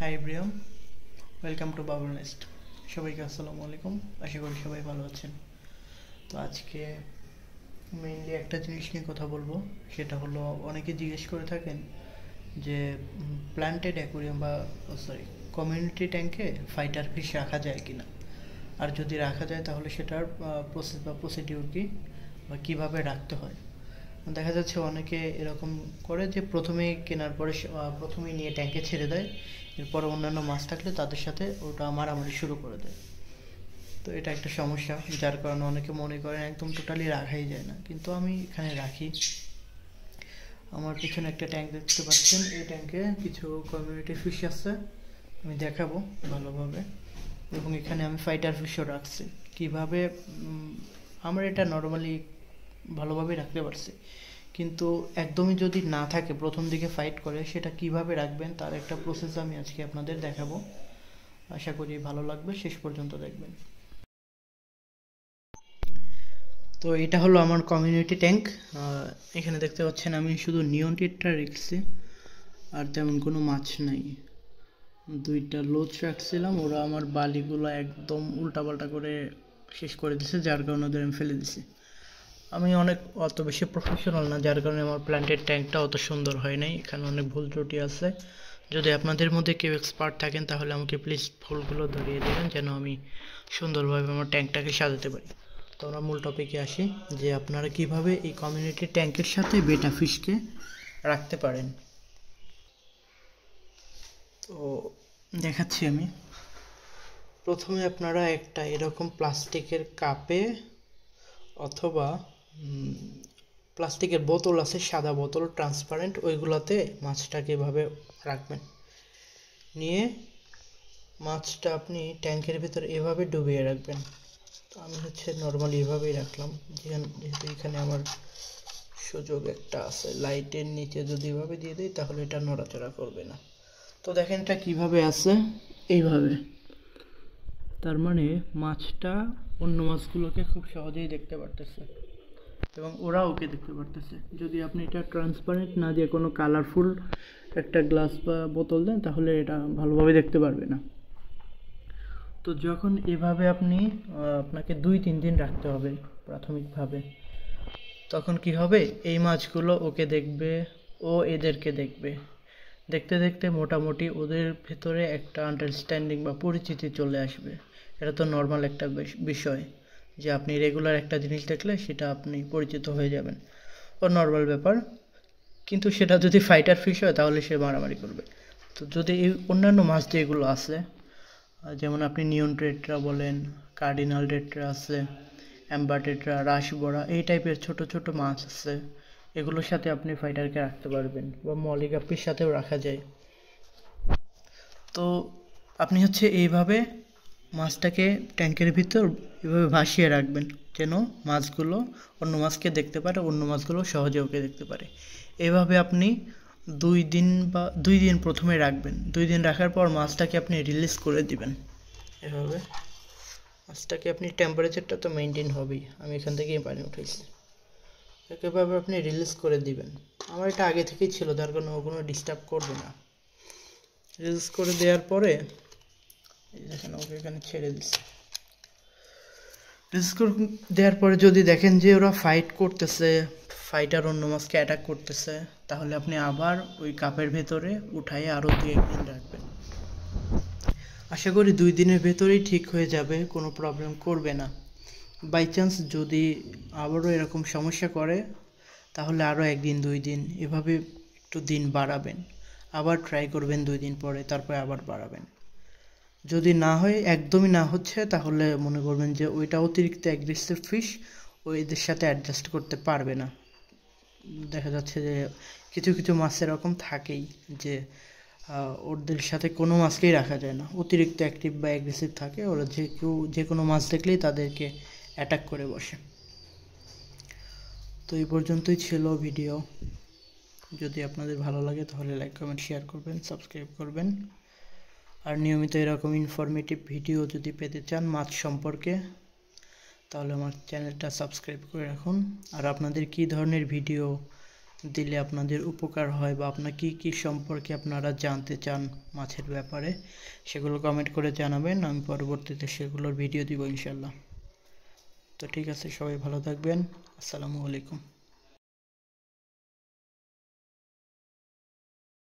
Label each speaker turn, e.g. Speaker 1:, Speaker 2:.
Speaker 1: High ব্রিয়ম, welcome to Bubble Nest. সবাইকে আসসালামু আলাইকুম। আশা করি সবাই ভালো আছেন। তো আজকে মেইনলি একটা জিনিস নিয়ে কথা বলবো, সেটা হলো অনেকে জিজ্ঞেস করে থাকেন যে প্ল্যান্টেড অ্যাকোয়ারিয়াম বা কমিউনিটি ট্যাঙ্কে ফাইটার ফিশ রাখা যায় কি না, আর যদি রাখা যায় তাহলে সেটার প্রসেস বা প্রসিডিউর কী বা কীভাবে রাখতে হয়। দেখা যাচ্ছে অনেকে এরকম করে যে প্রথমেই কেনার পরে প্রথমেই নিয়ে ট্যাঙ্কে ছেড়ে দেয়, এরপরে অন্যান্য মাছ থাকলে তাদের সাথে ওটা মারামারি শুরু করে দেয়। তো এটা একটা সমস্যা, যার কারণে অনেকে মনে করেন একদম টোটালি রাখাই যায় না, কিন্তু আমি এখানে রাখি। আমার পিছনে একটা ট্যাঙ্ক দেখতে পাচ্ছেন, এই ট্যাঙ্কে কিছু কমিউনিটি ফিশ আছে, আমি দেখাবো ভালোভাবে। এবং এখানে আমি ফাইটার ফিশও রাখছি। কীভাবে আমার এটা নর্মালি ভালোভাবে রাখতে পারছি, কিন্তু একদমই যদি না থাকে, প্রথম দিকে ফাইট করে, সেটা কিভাবে রাখবেন তার একটা প্রসেস আমি আজকে আপনাদের দেখাবো। আশা করি ভালো লাগবে, শেষ পর্যন্ত দেখবেন। তো এটা হলো আমার কমিউনিটি ট্যাঙ্ক। এখানে দেখতে পাচ্ছেন আমি শুধু নিয়ন টেট্রা রেখেছি, আর তেমন কোনো মাছ নাই। দুইটা লোচ রাখছিলাম, ওরা আমার বালিগুলো একদম উল্টাপাল্টা করে শেষ করে দিছে, যার কারণে ওদের আমি ফেলে দিছি। আমি অত বেশি প্রফেশনাল না, যার কারণে আমার প্ল্যান্টেড ট্যাঙ্কটা অত সুন্দর হয় নাই, এখানে অনেক ভুল ত্রুটি আছে। যদি আপনাদের মধ্যে কেউ এক্সপার্ট থাকেন তাহলে আমাকে প্লিজ ভুলগুলো ধরিয়ে দেবেন, যেন আমি সুন্দরভাবে আমার ট্যাঙ্কটাকে সাজাতে পারি। তো আমরা মূল টপিকে আসি, যে আপনারা কিভাবে এই কমিউনিটি ট্যাঙ্কের সাথে বেটা ফিশকে রাখতে পারেন। তো দেখাচ্ছি আমি। প্রথমে আপনারা একটা এরকম প্লাস্টিকের কাপে অথবা প্লাস্টিকের বোতল আছে, সাদা বোতল ট্রান্সপারেন্ট, ওইগুলোতে মাছটাকে এভাবে রাখবেন। নিয়ে মাছটা আপনি ট্যাঙ্কের ভিতরে এভাবে ডুবিয়ে রাখবেন। তো আমি নর্মালি এভাবেই রাখলাম, যেহেতু এখানে আমার সুযোগ একটা আছে, লাইটের নিচে যদি এভাবে দিয়ে দিই তাহলে এটা নড়াচড়া করবে না। তো দেখেন এটা কিভাবে আছে, এইভাবে। তার মানে মাছটা অন্য মাছগুলোকে খুব সহজেই দেখতে পারতেছে এবং ওরা ওকে দেখতে পারতেছে। যদি আপনি এটা ট্রান্সপারেন্ট না দিয়ে কোনো কালারফুল একটা গ্লাস বা বোতল দেন, তাহলে এটা ভালোভাবে দেখতে পারবে না। তো যখন এভাবে আপনাকে 2-3 দিন রাখতে হবে প্রাথমিকভাবে, তখন কি হবে, এই মাছগুলো ওকে দেখবে, ও এদেরকে দেখবে। দেখতে দেখতে মোটামুটি ওদের ভেতরে একটা আন্ডারস্ট্যান্ডিং বা পরিচিতি চলে আসবে। এটা তো নর্মাল একটা বিষয়, যে আপনি রেগুলার একটা জিনিস দেখলে সেটা আপনি পরিচিত হয়ে যাবেন, ও নর্মাল ব্যাপার। কিন্তু সেটা যদি ফাইটার ফিশ হয় তাহলে সে মারামারি করবে। তো যদি এই অন্যান্য মাছ যেগুলো আছে, যেমন আপনি নিয়ন টেট্রা বলেন, কার্ডিনাল টেট্রা আছে, অ্যাম্বার টেট্রা, রাসবরা, এই টাইপের ছোট ছোট মাছ আছে, এগুলোর সাথে আপনি ফাইটারকে রাখতে পারবেন, বা মলিগাপ্পির সাথেও রাখা যায়। তো আপনি এইভাবে মাছটাকে ট্যাঙ্কের ভিতর এভাবে ভাসিয়ে রাখবেন, যেন মাছগুলো অন্য মাছকে দেখতে পারে, অন্য মাছগুলো সহজে ওকে দেখতে পারে। এভাবে আপনি 2 দিন প্রথমে রাখবেন। 2 দিন রাখার পর মাছটাকে আপনি রিলিজ করে দিবেন। এভাবে মাছটাকে আপনি, টেম্পারেচারটা তো মেনটেন হবেই, আমি এখান থেকেই পানি উঠাইছি, এভাবে আপনি রিলিজ করে দিবেন। আমার এটা আগে থেকেই ছিল, যার কারণে ও কোনো ডিস্টার্ব করবে না। রিলিজ করে দেওয়ার পরে দেখেন ওকে এখানে ছেড়ে দিচ্ছি। রিলিজ করে দেওয়ার পরে যদি দেখেন যে ওরা ফাইট করতেছে, ফাইটার অন্য মাছকে অ্যাটাক করতেছে, তাহলে আপনি আবার ওই কাপের ভেতরে উঠাই আরও 2-1 দিন রাখবেন। আশা করি 2 দিনের ভেতরেই ঠিক হয়ে যাবে, কোনো প্রবলেম করবে না। বাই চান্স যদি আবারও এরকম সমস্যা করে, তাহলে আরও 1 দিন 2 দিন এভাবে একটু দিন বাড়াবেন, আবার ট্রাই করবেন 2 দিন পরে, তারপরে আবার বাড়াবেন। যদি না হয়, একদমই না হচ্ছে, তাহলে মনে করবেন যে ওইটা অতিরিক্ত অ্যাগ্রেসিভ ফিশ, ও এদের সাথে অ্যাডজাস্ট করতে পারবে না। দেখা যাচ্ছে যে কিছু কিছু মাছ এরকম থাকেই, যে ওদের সাথে কোনো মাছকেই রাখা যায় না, অতিরিক্ত অ্যাক্টিভ বা অ্যাগ্রেসিভ থাকে, ওরা যে কোনো মাছ দেখলেই তাদেরকে অ্যাটাক করে বসে। তো এই পর্যন্তই ছিল ভিডিও। যদি আপনাদের ভালো লাগে তাহলে লাইক, কমেন্ট, শেয়ার করবেন, সাবস্ক্রাইব করবেন। আর নিয়মিত এরকম ইনফরমেটিভ ভিডিও যদি পেতে চান মাছ সম্পর্কে, তাহলে আমার চ্যানেলটা সাবস্ক্রাইব করে রাখুন। আর আপনাদের কী ধরনের ভিডিও দিলে আপনাদের উপকার হয় বা আপনার কি সম্পর্কে আপনারা জানতে চান মাছের ব্যাপারে সেগুলো কমেন্ট করে জানাবেন। আমি পরবর্তীতে সেগুলোর ভিডিও দিব ইনশাল্লাহ। তো ঠিক আছে, সবাই ভালো থাকবেন। আসসালামু আলাইকুম।